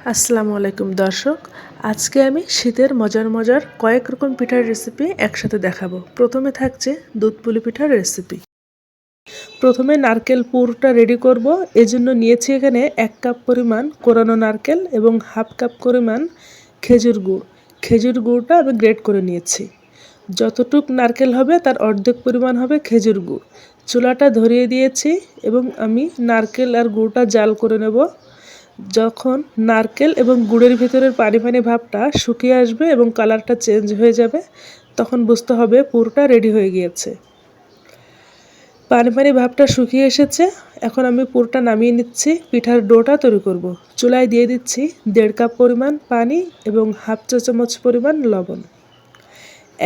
আসসালামু আলাইকুম দর্শক। আজকে আমি শীতের মজার মজার কয়েক রকম পিঠার রেসিপি একসাথে দেখাবো। প্রথমে থাকছে দুধ পুলি পিঠার রেসিপি। প্রথমে নারকেল পুরটা রেডি করব। এজন্য নিয়েছি এখানে 1 কাপ পরিমাণ কোরানো নারকেল এবং হাফ কাপ পরিমাণ খেজুর গুড়। খেজুর গুড়টা আমি গ্রেট করে নিয়েছি। যতটুক নারকেল হবে তার অর্ধেক পরিমাণ হবে খেজুর গুড়। চুলাটা ধরিয়ে দিয়েছি এবং আমি নারকেল আর গুড়টা জাল করে নেব। যখন নারকেল এবং গুড়ের ভিতরের পানি পানি ভাবটা শুকিয়ে আসবে এবং কালারটা চেঞ্জ হয়ে যাবে, তখন বুঝতে হবে পুরটা রেডি হয়ে গিয়েছে। পানি পানি ভাবটা শুকিয়ে এসেছে। এখন আমি পুরটা নামিয়ে নিচ্ছি। পিঠার ডোটা তৈরি করব। চুলায় দিয়ে দিচ্ছি 1.5 কাপ পরিমাণ পানি এবং হাফ চা চামচ পরিমাণ লবণ।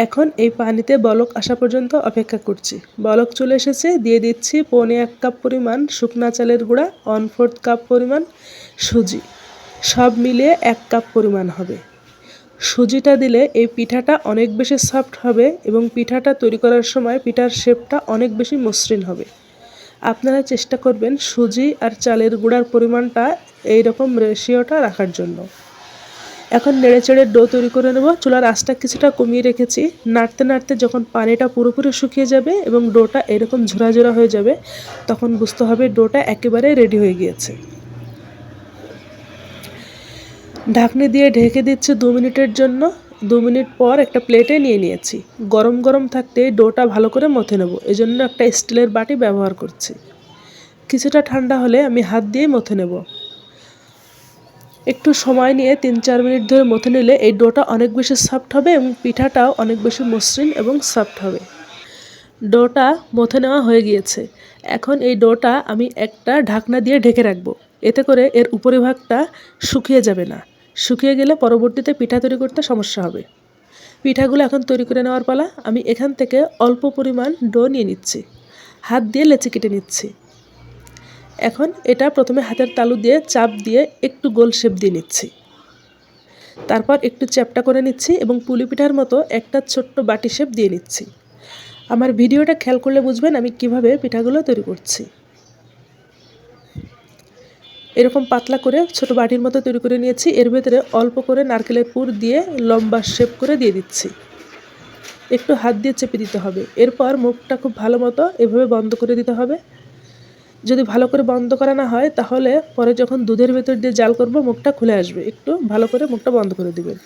এখন এই পানিতে বলক আসা পর্যন্ত অপেক্ষা করছি। বলক চলে এসেছে, দিয়ে দিচ্ছি 1.25 কাপ পরিমাণ শুকনা চালের গুঁড়া, 1/4 কাপ পরিমাণ সুজি। সব মিলিয়ে 1 কাপ পরিমাণ হবে। সুজিটা দিলে এই পিঠাটা অনেক বেশি সফট হবে এবং পিঠাটা তৈরি করার সময় পিঠার শেপটা অনেক বেশি মসৃণ হবে। আপনারা চেষ্টা করবেন সুজি আর চালের গুঁড়ার পরিমাণটা এইরকম রেশিওটা রাখার জন্য। এখন নেড়েচেড়ে ডো তৈরি করে নেব। চুলার আঁচটা কিছুটা কমিয়ে রেখেছি। নাড়তে নাড়তে যখন পানিটা পুরোপুরি শুকিয়ে যাবে এবং ডোটা এরকম ঝোড়া ঝোড়া হয়ে যাবে, তখন বুঝতে হবে ডোটা একেবারে রেডি হয়ে গিয়েছে। ঢাকনি দিয়ে ঢেকে দিচ্ছি 2 মিনিটের জন্য। 2 মিনিট পর একটা প্লেটে নিয়ে নিয়েছি। গরম গরম থাকতে ডোটা ভালো করে মথে নেব, এজন্য একটা স্টিলের বাটি ব্যবহার করছি। কিছুটা ঠান্ডা হলে আমি হাত দিয়ে মথে নেব। একটু সময় নিয়ে 3-4 মিনিট ধরে মথে নিলে এই ডোটা অনেক বেশি সফট হবে এবং পিঠাটাও অনেক বেশি মসৃণ এবং সফট হবে। ডোটা মথে নেওয়া হয়ে গিয়েছে। এখন এই ডোটা আমি একটা ঢাকনা দিয়ে ঢেকে রাখবো। এতে করে এর উপরিভাগটা শুকিয়ে যাবে না। শুকিয়ে গেলে পরবর্তীতে পিঠা তৈরি করতে সমস্যা হবে। পিঠাগুলো এখন তৈরি করে নেওয়ার পালা। আমি এখান থেকে অল্প পরিমাণ ডো নিয়ে নিচ্ছি। হাত দিয়ে লেচি কেটে নিচ্ছি। এখন এটা প্রথমে হাতের তালু দিয়ে চাপ দিয়ে একটু গোল শেপ দিয়ে নিচ্ছি। তারপর একটু চ্যাপ্টা করে নিচ্ছি এবং পুলি পিঠার মতো একটা ছোট্ট বাটি শেপ দিয়ে নিচ্ছি। আমার ভিডিওটা খেয়াল করলে বুঝবেন আমি কিভাবে পিঠাগুলো তৈরি করছি। এরকম পাতলা করে ছোট বাটির মতো তৈরি করে নিয়েছি। এর ভেতরে অল্প করে নারকেলের পুর দিয়ে লম্বা শেপ করে দিয়ে দিচ্ছি। একটু হাত দিয়ে চেপে দিতে হবে। এরপর মুখটা খুব ভালো মতো এভাবে বন্ধ করে দিতে হবে। যদি ভালো করে বন্ধ করা না হয় তাহলে পরে যখন দুধের ভেতর দিয়ে জাল করব মুখটা খুলে আসবে। একটু ভালো করে মুখটা বন্ধ করে দিবেন।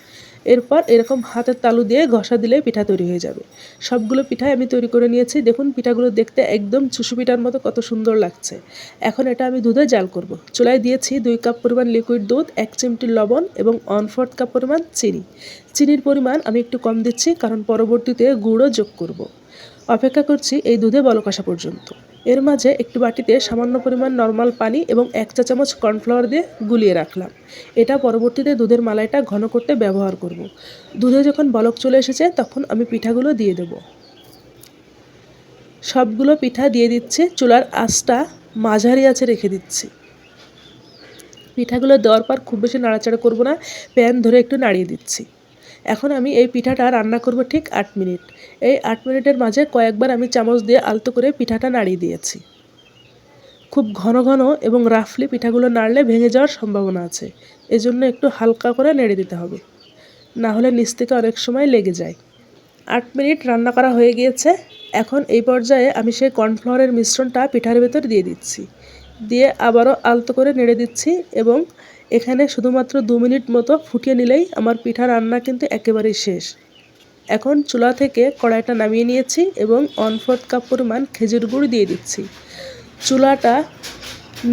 এরপর এরকম হাতের তালু দিয়ে ঘষা দিলে পিঠা তৈরি হয়ে যাবে। সবগুলো পিঠাই আমি তৈরি করে নিয়েছি। দেখুন পিঠাগুলো দেখতে একদম চুষু পিঠার মতো কত সুন্দর লাগছে। এখন এটা আমি দুধে জাল করব। চুলায় দিয়েছি 2 কাপ পরিমাণ লিকুইড দুধ, 1 চিমটি লবণ এবং 1/4 কাপ পরিমাণ চিনি। চিনির পরিমাণ আমি একটু কম দিচ্ছি কারণ পরবর্তীতে গুঁড়ও যোগ করব। অপেক্ষা করছি এই দুধে বলক আসা পর্যন্ত। এর মাঝে একটু বাটিতে সামান্য পরিমাণ নর্মাল পানি এবং 1 চা চামচ কর্নফ্লাওয়ার দিয়ে গুলিয়ে রাখলাম। এটা পরবর্তীতে দুধের মালাইটা ঘন করতে ব্যবহার করব। দুধে যখন বলক চলে এসেছে তখন আমি পিঠাগুলো দিয়ে দেব। সবগুলো পিঠা দিয়ে দিচ্ছি। চুলার আঁচটা মাঝারি আঁচে রেখে দিচ্ছি। পিঠাগুলো দেওয়ার পর খুব বেশি নাড়াচাড়া করব না, প্যান ধরে একটু নাড়িয়ে দিচ্ছি। এখন আমি এই পিঠাটা রান্না করব ঠিক 8 মিনিট। এই 8 মিনিটের মাঝে কয়েকবার আমি চামচ দিয়ে আলতো করে পিঠাটা নাড়িয়ে দিয়েছি। খুব ঘন ঘন এবং রাফলি পিঠাগুলো নাড়লে ভেঙে যাওয়ার সম্ভাবনা আছে। এজন্য একটু হালকা করে নেড়ে দিতে হবে, না হলে নিচ থেকে অনেক সময় লেগে যায়। 8 মিনিট রান্না করা হয়ে গিয়েছে। এখন এই পর্যায়ে আমি সেই কর্নফ্লাওয়ারের মিশ্রণটা পিঠার ভেতর দিয়ে দিচ্ছি। দিয়ে আবারও আলতো করে নেড়ে দিচ্ছি এবং এখানে শুধুমাত্র 2 মিনিট মতো ফুটিয়ে নিলেই আমার পিঠা রান্না কিন্তু একেবারেই শেষ। এখন চুলা থেকে কড়াইটা নামিয়ে নিয়েছি এবং 1/4 কাপ পরিমাণ খেজুর গুড় দিয়ে দিচ্ছি। চুলাটা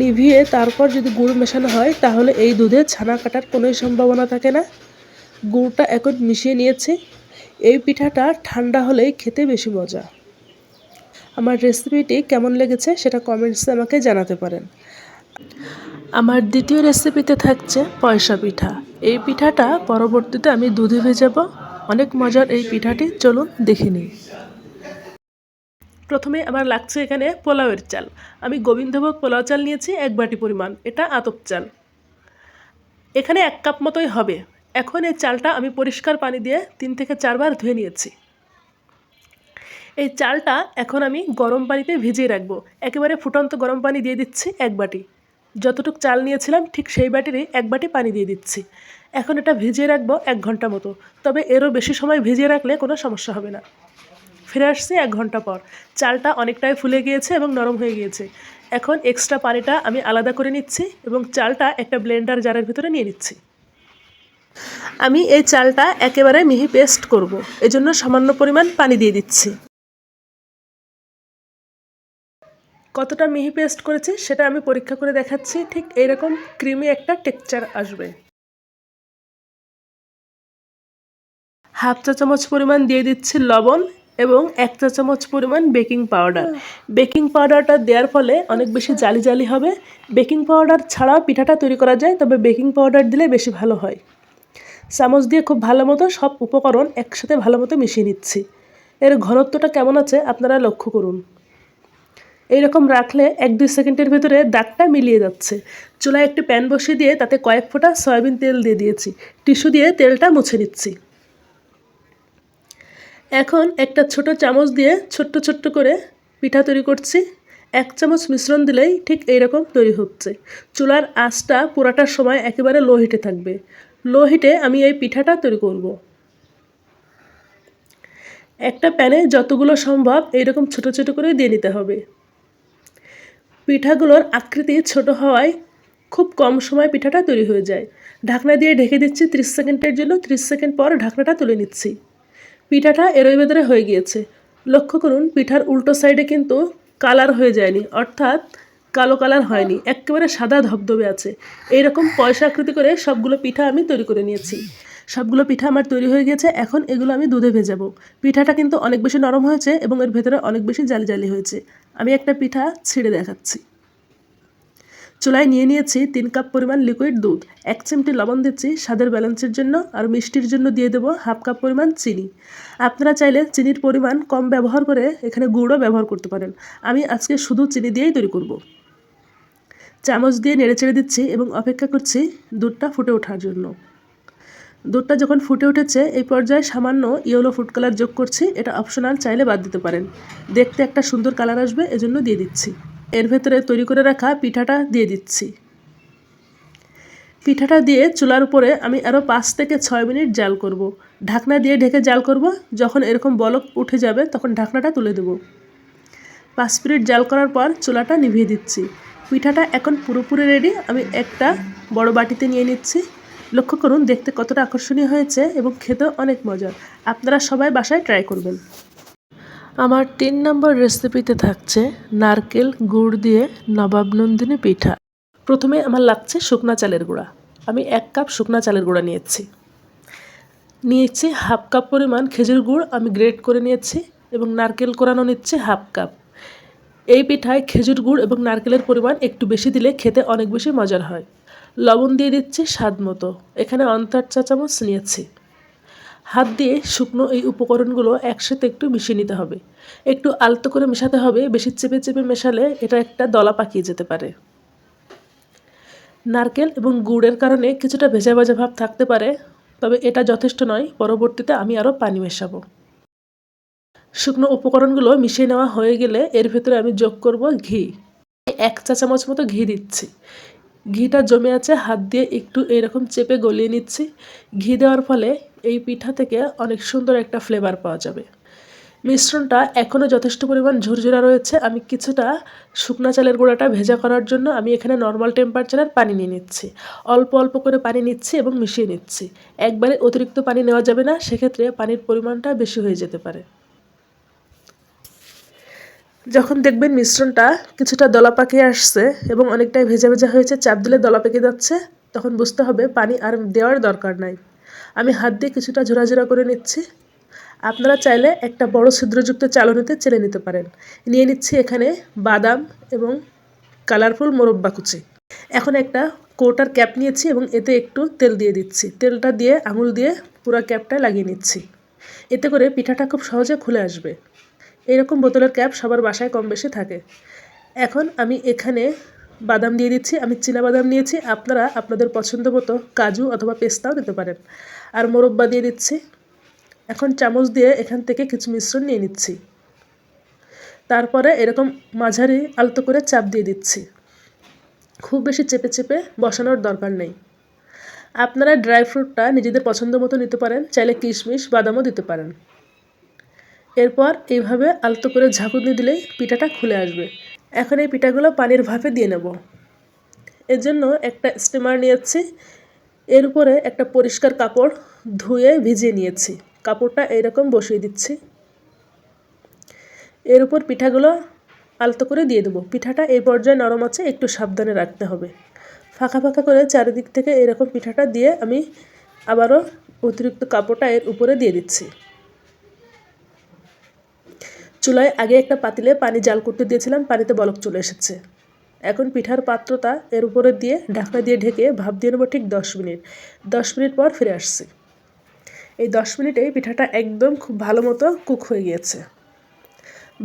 নিভিয়ে তারপর যদি গুড় মেশানো হয় তাহলে এই দুধে ছানা কাটার কোনোই সম্ভাবনা থাকে না। গুড়টা এখন মিশিয়ে নিয়েছি। এই পিঠাটা ঠান্ডা হলেই খেতে বেশি মজা। আমার রেসিপিটি কেমন লেগেছে সেটা কমেন্টসে আমাকে জানাতে পারেন। আমার দ্বিতীয় রেসিপিতে থাকছে পয়সা পিঠা। এই পিঠাটা পরবর্তীতে আমি দুধে ভেজাবো। অনেক মজার এই পিঠাটি, চলুন দেখে নিই। প্রথমে আমার লাগছে এখানে পোলাওয়ের চাল। আমি গোবিন্দভোগ পোলাও চাল নিয়েছি 1 বাটি পরিমাণ। এটা আতপ চাল। এখানে 1 কাপ মতোই হবে। এখন এই চালটা আমি পরিষ্কার পানি দিয়ে 3 থেকে 4 বার ধুয়ে নিয়েছি। এই চালটা এখন আমি গরম পানিতে ভিজিয়ে রাখবো। একেবারে ফুটন্ত গরম পানি দিয়ে দিচ্ছি 1 বাটি। যতটুকু চাল নিয়েছিলাম ঠিক সেই বাটিরই 1 বাটি পানি দিয়ে দিচ্ছি। এখন এটা ভিজিয়ে রাখবো 1 ঘন্টা মতো, তবে এরও বেশি সময় ভিজিয়ে রাখলে কোনো সমস্যা হবে না। ফিরে আসছি 1 ঘন্টা পর। চালটা অনেকটাই ফুলে গিয়েছে এবং নরম হয়ে গিয়েছে। এখন এক্সট্রা পানিটা আমি আলাদা করে নিচ্ছি এবং চালটা একটা ব্লেন্ডার জারের ভিতরে নিয়ে নিচ্ছি। আমি এই চালটা একেবারে মিহি পেস্ট করব, এজন্য সামান্য পরিমাণ পানি দিয়ে দিচ্ছি। কতটা মিহি পেস্ট করেছি সেটা আমি পরীক্ষা করে দেখাচ্ছি। ঠিক এইরকম ক্রিমি একটা টেক্সচার আসবে। হাফ চা চামচ পরিমাণ দিয়ে দিচ্ছি লবণ এবং 1 চা চামচ পরিমাণ বেকিং পাউডার। বেকিং পাউডারটা দেওয়ার ফলে অনেক বেশি জালি জালি হবে। বেকিং পাউডার ছাড়াও পিঠাটা তৈরি করা যায়, তবে বেকিং পাউডার দিলে বেশি ভালো হয়। চামচ দিয়ে খুব ভালো মতো সব উপকরণ একসাথে ভালো মতো মিশিয়ে নিচ্ছি। এর ঘনত্বটা কেমন আছে আপনারা লক্ষ্য করুন। এইরকম রাখলে 1-2 সেকেন্ডের ভিতরে দাগটা মিলিয়ে যাচ্ছে। চুলায় একটি প্যান বসিয়ে দিয়ে তাতে কয়েক ফোঁটা সয়াবিন তেল দিয়ে দিয়েছি। টিস্যু দিয়ে তেলটা মুছে নিচ্ছি। এখন একটা ছোট চামচ দিয়ে ছোট্ট ছোট্ট করে পিঠা তৈরি করছি। 1 চামচ মিশ্রণ দিলেই ঠিক এইরকম তৈরি হচ্ছে। চুলার আঁচটা পুরাটার সময় একেবারে লো হিটে থাকবে। লো হিটে আমি এই পিঠাটা তৈরি করব। একটা প্যানে যতগুলো সম্ভব এইরকম ছোট ছোট করে দিয়ে নিতে হবে। পিঠাগুলোর আকৃতি ছোট হওয়ায় খুব কম সময় পিঠাটা তৈরি হয়ে যায়। ঢাকনা দিয়ে ঢেকে দিচ্ছি 30 সেকেন্ডের জন্য। 30 সেকেন্ড পর ঢাকনাটা তুলে নিচ্ছি। পিঠাটা এরই ভেতরে হয়ে গিয়েছে। লক্ষ্য করুন পিঠার উল্টো সাইডে কিন্তু কালার হয়ে যায়নি, অর্থাৎ কালো কালার হয়নি, একেবারে সাদা ধবধবে আছে। এইরকম পয়সা আকৃতি করে সবগুলো পিঠা আমি তৈরি করে নিয়েছি। সবগুলো পিঠা আমার তৈরি হয়ে গেছে। এখন এগুলো আমি দুধে ভেজাবো। পিঠাটা কিন্তু অনেক বেশি নরম হয়েছে এবং এর ভেতরে অনেক বেশি জালি জালি হয়েছে। আমি একটা পিঠা ছিঁড়ে দেখাচ্ছি। চুলায় নিয়ে নিয়েছি 3 কাপ পরিমাণ লিকুইড দুধ। 1 চিমটি লবণ দিচ্ছি স্বাদের ব্যালেন্সের জন্য, আর মিষ্টির জন্য দিয়ে দেবো হাফ কাপ পরিমাণ চিনি। আপনারা চাইলে চিনির পরিমাণ কম ব্যবহার করে এখানে গুড়ও ব্যবহার করতে পারেন। আমি আজকে শুধু চিনি দিয়েই তৈরি করব। চামচ দিয়ে নেড়েচেড়ে দিচ্ছি এবং অপেক্ষা করছি দুধটা ফুটে ওঠার জন্য। দুধটা যখন ফুটে উঠেছে এই পর্যায়ে সামান্য ইয়েলো ফুড কালার যোগ করছি। এটা অপশনাল, চাইলে বাদ দিতে পারেন। দেখতে একটা সুন্দর কালার আসবে, এজন্য দিয়ে দিচ্ছি। এর ভেতরে তৈরি করে রাখা পিঠাটা দিয়ে দিচ্ছি। পিঠাটা দিয়ে চুলার উপরে আমি আরও 5 থেকে 6 মিনিট জাল করব। ঢাকনা দিয়ে ঢেকে জাল করব। যখন এরকম বলক উঠে যাবে তখন ঢাকনাটা তুলে দেব। 5 মিনিট জাল করার পর চুলাটা নিভিয়ে দিচ্ছি। পিঠাটা এখন পুরোপুরি রেডি। আমি একটা বড় বাটিতে নিয়ে নিচ্ছি। লক্ষ্য করুন দেখতে কতটা আকর্ষণীয় হয়েছে এবং খেতেও অনেক মজার। আপনারা সবাই বাসায় ট্রাই করবেন। আমার 3 নম্বর রেসিপিতে থাকছে নারকেল গুড় দিয়ে নবাবনন্দিনী পিঠা। প্রথমে আমার লাগছে শুকনা চালের গুঁড়া। আমি 1 কাপ শুকনা চালের গুঁড়া নিয়েছি হাফ কাপ পরিমাণ খেজুর গুড় আমি গ্রেট করে নিয়েছি এবং নারকেল কোরানো নিচ্ছে হাফ কাপ। এই পিঠায় খেজুর গুড় এবং নারকেলের পরিমাণ একটু বেশি দিলে খেতে অনেক বেশি মজার হয়। লবণ দিয়ে দিচ্ছি স্বাদ মতো। এখানে 1/4 চা চামচ নিয়েছি। হাত দিয়ে শুকনো এই উপকরণগুলো একসাথে একটু মিশিয়ে নিতে হবে। একটু আলতো করে মেশাতে হবে, বেশি চেপে চেপে মেশালে এটা একটা দলা পাকিয়ে যেতে পারে। নারকেল এবং গুড়ের কারণে কিছুটা ভেজা ভেজা ভাব থাকতে পারে, তবে এটা যথেষ্ট নয়। পরবর্তীতে আমি আরও পানি মেশাবো। শুকনো উপকরণগুলো মিশিয়ে নেওয়া হয়ে গেলে এর ভেতরে আমি যোগ করব ঘি। 1 চা চামচ মতো ঘি দিচ্ছি। ঘিটা জমে আছে, হাত দিয়ে একটু এরকম চেপে গলিয়ে নিচ্ছি। ঘি দেওয়ার ফলে এই পিঠা থেকে অনেক সুন্দর একটা ফ্লেভার পাওয়া যাবে। মিশ্রণটা এখনও যথেষ্ট পরিমাণ ঝুরঝুরা রয়েছে। আমি কিছুটা শুকনা চালের গুঁড়াটা ভেজা করার জন্য আমি এখানে নর্মাল টেম্পারেচারের পানি নিয়ে নিচ্ছি। অল্প অল্প করে পানি নিচ্ছি এবং মিশিয়ে নিচ্ছি। একবারে অতিরিক্ত পানি নেওয়া যাবে না, সেক্ষেত্রে পানির পরিমাণটা বেশি হয়ে যেতে পারে। যখন দেখবেন মিশ্রণটা কিছুটা দলা পাকিয়ে আসছে এবং অনেকটাই ভেজা ভেজা হয়েছে, চাপ দিলে দলা পেকে যাচ্ছে, তখন বুঝতে হবে পানি আর দেওয়ার দরকার নাই। আমি হাত দিয়ে কিছুটা ঝোড়াঝোড়া করে নিচ্ছি। আপনারা চাইলে একটা বড় ছিদ্রযুক্ত চালনিতে চেলে নিতে পারেন। নিয়ে নিচ্ছি এখানে বাদাম এবং কালারফুল মোরব্বা কুচি। এখন একটা কৌটার ক্যাপ নিয়েছি এবং এতে একটু তেল দিয়ে দিচ্ছি। তেলটা দিয়ে আঙুল দিয়ে পুরো ক্যাপটা লাগিয়ে নিচ্ছি। এতে করে পিঠাটা খুব সহজে খুলে আসবে। এরকম বোতলের ক্যাপ সবার বাসায় কম বেশি থাকে। এখন আমি এখানে বাদাম দিয়ে দিচ্ছি। আমি চীনা বাদাম নিয়েছি, আপনারা আপনাদের পছন্দ মতো কাজু অথবা পেস্তাও দিতে পারেন। আর মোরব্বা দিয়ে দিচ্ছি। এখন চামচ দিয়ে এখান থেকে কিছু মিশ্রণ নিয়ে নিচ্ছি। তারপরে এরকম মাঝারি আলতো করে চাপ দিয়ে দিচ্ছি। খুব বেশি চেপে চেপে বসানোর দরকার নেই। আপনারা ড্রাই ফ্রুটটা নিজেদের পছন্দ মতো নিতে পারেন, চাইলে কিশমিশ বাদামও দিতে পারেন। এরপর এইভাবে আলতো করে ঝাঁকুনি দিলেই পিঠাটা খুলে আসবে। এখন এই পিঠাগুলো পানির ভাপে দিয়ে নেব। এর জন্য একটা স্টিমার নিয়েছি, এর উপরে একটা পরিষ্কার কাপড় ধুয়ে ভিজিয়ে নিয়েছি। কাপড়টা এইরকম বসিয়ে দিচ্ছি, এর উপর পিঠাগুলো আলতো করে দিয়ে দেবো। পিঠাটা এই পর্যায়ে নরম আছে, একটু সাবধানে রাখতে হবে। ফাঁকা ফাঁকা করে চারিদিক থেকে এরকম পিঠাটা দিয়ে আমি আবারও অতিরিক্ত কাপড়টা এর উপরে দিয়ে দিচ্ছি। চুলায় আগে একটা পাতিলে পানি জাল করতে দিয়েছিলাম, পানিতে বলক চলে এসেছে। এখন পিঠার পাত্রটা এর উপরে দিয়ে ঢাকনা দিয়ে ঢেকে ভাপ দিয়ে নেবো ঠিক 10 মিনিট। 10 মিনিট পর ফিরে আসছি। এই 10 মিনিটেই পিঠাটা একদম খুব ভালো মতো কুক হয়ে গিয়েছে।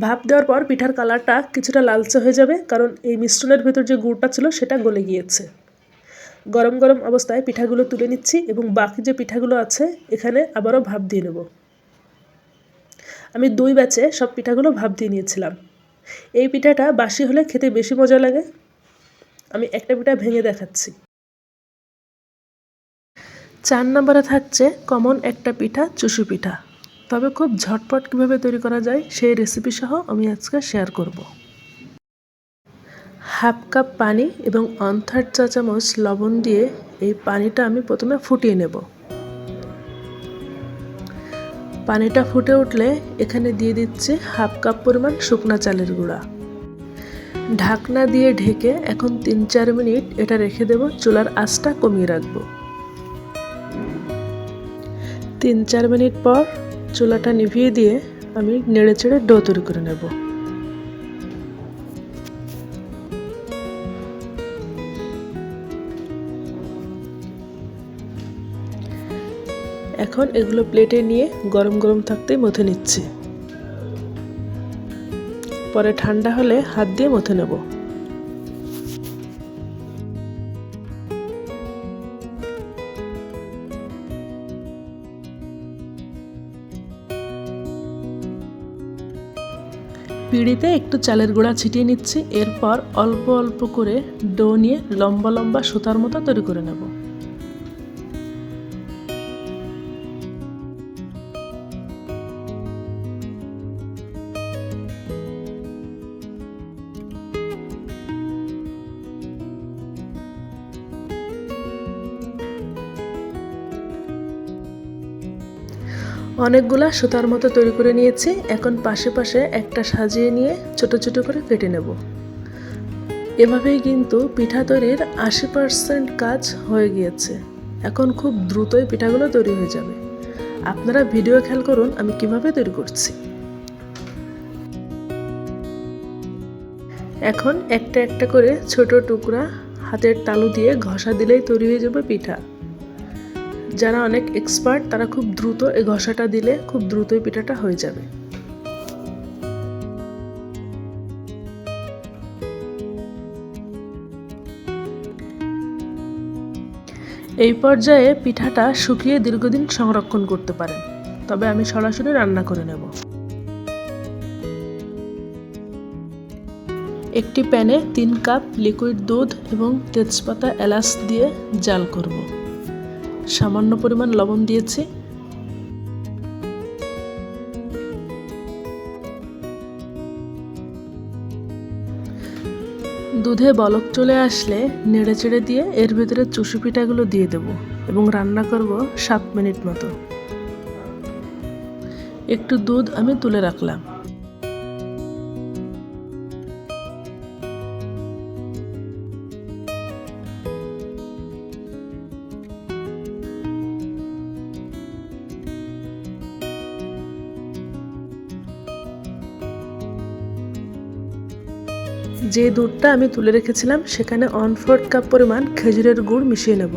ভাপ দেওয়ার পর পিঠার কালারটা কিছুটা লালচে হয়ে যাবে, কারণ এই মিশ্রণের ভেতর যে গুড়টা ছিল সেটা গলে গিয়েছে। গরম গরম অবস্থায় পিঠাগুলো তুলে নিচ্ছি এবং বাকি যে পিঠাগুলো আছে এখানে আবারও ভাপ দিয়ে নেব। আমি 2 ব্যাচে সব পিঠাগুলো ভাপ দিয়ে নিয়েছিলাম। এই পিঠাটা বাসি হলে খেতে বেশি মজা লাগে। আমি একটা পিঠা ভেঙে দেখাচ্ছি। 4 নম্বরে থাকছে কমন একটা পিঠা, চুষি পিঠা। তবে খুব ঝটপট কীভাবে তৈরি করা যায় সেই রেসিপি সহ আমি আজকে শেয়ার করব। হাফ কাপ পানি এবং 1/3 চা চামচ লবণ দিয়ে এই পানিটা আমি প্রথমে ফুটিয়ে নেব। পানিটা ফুটে উঠলে এখানে দিয়ে দিচ্ছি হাফ কাপ পরিমাণ শুকনা চালের গুঁড়া। ঢাকনা দিয়ে ঢেকে এখন 3-4 মিনিট এটা রেখে দেব, চুলার আঁচটা কমিয়ে রাখব। 3-4 মিনিট পর চুলাটা নিভিয়ে দিয়ে আমি নেড়ে চেড়ে ডো তৈরি করে নেব। এখন এগুলো প্লেটে নিয়ে গরম গরম থাকতেই মথে নিচ্ছি। পরে ঠান্ডা হলে হাত দিয়ে মথে নেব। পিঁড়িতে একটু চালের গুঁড়া ছিটিয়ে নিচ্ছি। এরপর অল্প অল্প করে ডো নিয়ে লম্বা লম্বা সুতার মতো তৈরি করে নেব। অনেকগুলা সুতার মতো তৈরি করে নিয়েছি। এখন পাশে পাশে একটা সাজিয়ে নিয়ে ছোট ছোট করে কেটে নেব। এভাবেই কিন্তু পিঠা তৈরির 80% কাজ হয়ে গিয়েছে। এখন খুব দ্রুতই পিঠাগুলো তৈরি হয়ে যাবে। আপনারা ভিডিও খেয়াল করুন আমি কিভাবে তৈরি করছি। এখন একটা একটা করে ছোট টুকরা হাতের তালু দিয়ে ঘষা দিলেই তৈরি হয়ে যাবে পিঠা। যারা অনেক এক্সপার্ট তারা খুব দ্রুত এই ঘষাটা দিলে খুব দ্রুতই পিঠাটা হয়ে যাবে। এই পর্যায়ে পিঠাটা শুকিয়ে দীর্ঘদিন সংরক্ষণ করতে পারেন, তবে আমি সরাসরি রান্না করে নেব। একটি প্যানে 3 কাপ লিকুইড দুধ এবং তেজপাতা এলাচ দিয়ে জাল করব। সামান্য পরিমাণ লবণ দিয়েছি। দুধে বলক চলে আসলে নেড়ে চেড়ে দিয়ে এর ভিতরে চুষি পিঠাগুলো দিয়ে দেব এবং রান্না করব 7 মিনিট মতো। একটু দুধ আমি তুলে রাখলাম। যে দুধটা আমি তুলে রেখেছিলাম সেখানে 1/4 কাপ পরিমাণ খেজুরের গুড় মিশিয়ে নেব।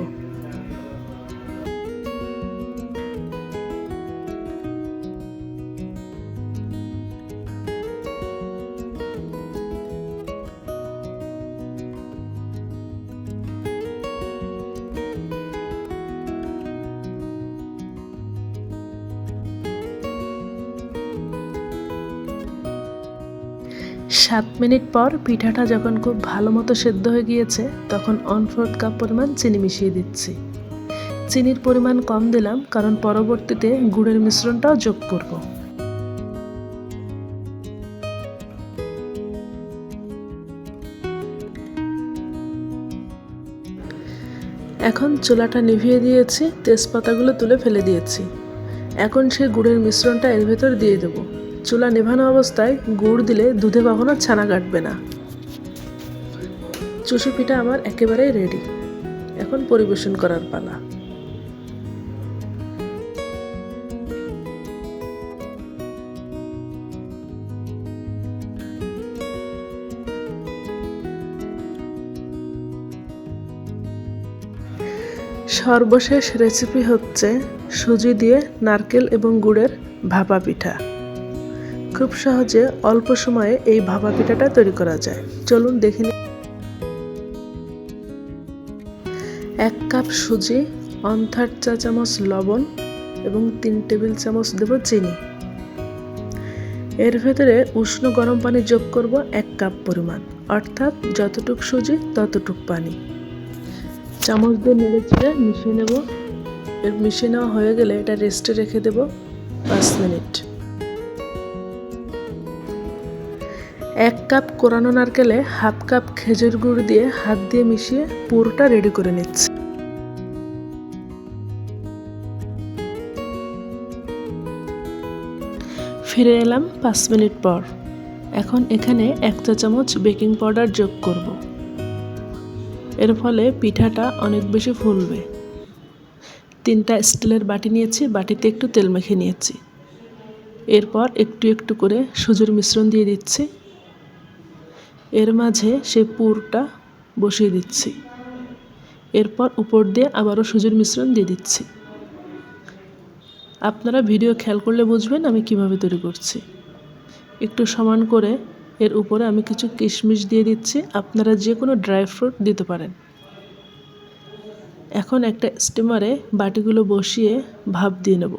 7 মিনিট পর পিঠাটা যখন খুব ভালো মতো সেদ্ধ হয়ে গিয়েছে তখন 1/4 কাপ পরিমাণ চিনি মিশিয়ে দিচ্ছি। চিনির পরিমাণ কম দিলাম কারণ পরবর্তীতে গুড়ের মিশ্রণটাও যোগ করব। এখন চুলাটা নিভিয়ে দিয়েছি, তেজপাতাগুলো তুলে ফেলে দিয়েছি। এখন সেই গুড়ের মিশ্রণটা এর ভেতর দিয়ে দেব। চুলা নেভানো অবস্থায় গুড় দিলে দুধে কখনো ছানা কাটবে না। চুষি পিঠা আমার একেবারেই রেডি। এখন পরিবেশন করার পালা। সর্বশেষ রেসিপি হচ্ছে সুজি দিয়ে নারকেল এবং গুড়ের ভাপা পিঠা। খুব সহজে অল্প সময়ে এই ভাপা পিঠাটা তৈরি করা যায়। চলুন দেখে নিই। 1 কাপ সুজি, 1/3 চা চামচ লবণ এবং 3 টেবিল চামচ দেব চিনি। এর ভেতরে উষ্ণ গরম পানি যোগ করব 1 কাপ পরিমাণ, অর্থাৎ যতটুক সুজি ততটুক পানি। চামচ দিয়ে নেড়ে চেড়ে মিশিয়ে নেব। মিশিয়ে নেওয়া হয়ে গেলে এটা রেস্টে রেখে দেব 5 মিনিট। 1 কাপ কোরানো নারকেলে 1/2 কাপ খেজুর গুড় দিয়ে হাত দিয়ে মিশিয়ে পুরটা রেডি করে নিচ্ছি। ফিরে এলাম 5 মিনিট পর। এখন এখানে 1 চা চামচ বেকিং পাউডার যোগ করব। এর ফলে পিঠাটা অনেক বেশি ফুলবে। 3টা স্টিলের বাটি নিয়েছি, বাটিতে একটু তেল মেখে নিয়েছি। এরপর একটু একটু করে সুজির মিশ্রণ দিয়ে দিচ্ছি। এর মাঝে সেই পুরটা বসিয়ে দিচ্ছি। এরপর উপর দিয়ে আবারও সুজির মিশ্রণ দিয়ে দিচ্ছি। আপনারা ভিডিও খেয়াল করলে বুঝবেন আমি কিভাবে তৈরি করছি। একটু সমান করে এর উপরে আমি কিছু কিশমিশ দিয়ে দিচ্ছি। আপনারা যে কোনো ড্রাই ফ্রুট দিতে পারেন। এখন একটা স্টিমারে বাটিগুলো বসিয়ে ভাপ দিয়ে নেব।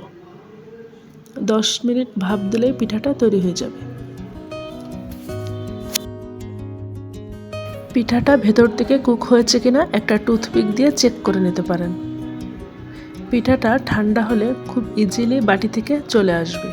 10 মিনিট ভাপ দিলেই পিঠাটা তৈরি হয়ে যাবে। পিঠাটা ভেতর থেকে কুক হয়েছে কিনা একটা টুথপিক দিয়ে চেক করে নিতে পারেন। পিঠাটা ঠান্ডা হলে খুব ইজিলি বাটি থেকে চলে আসবে।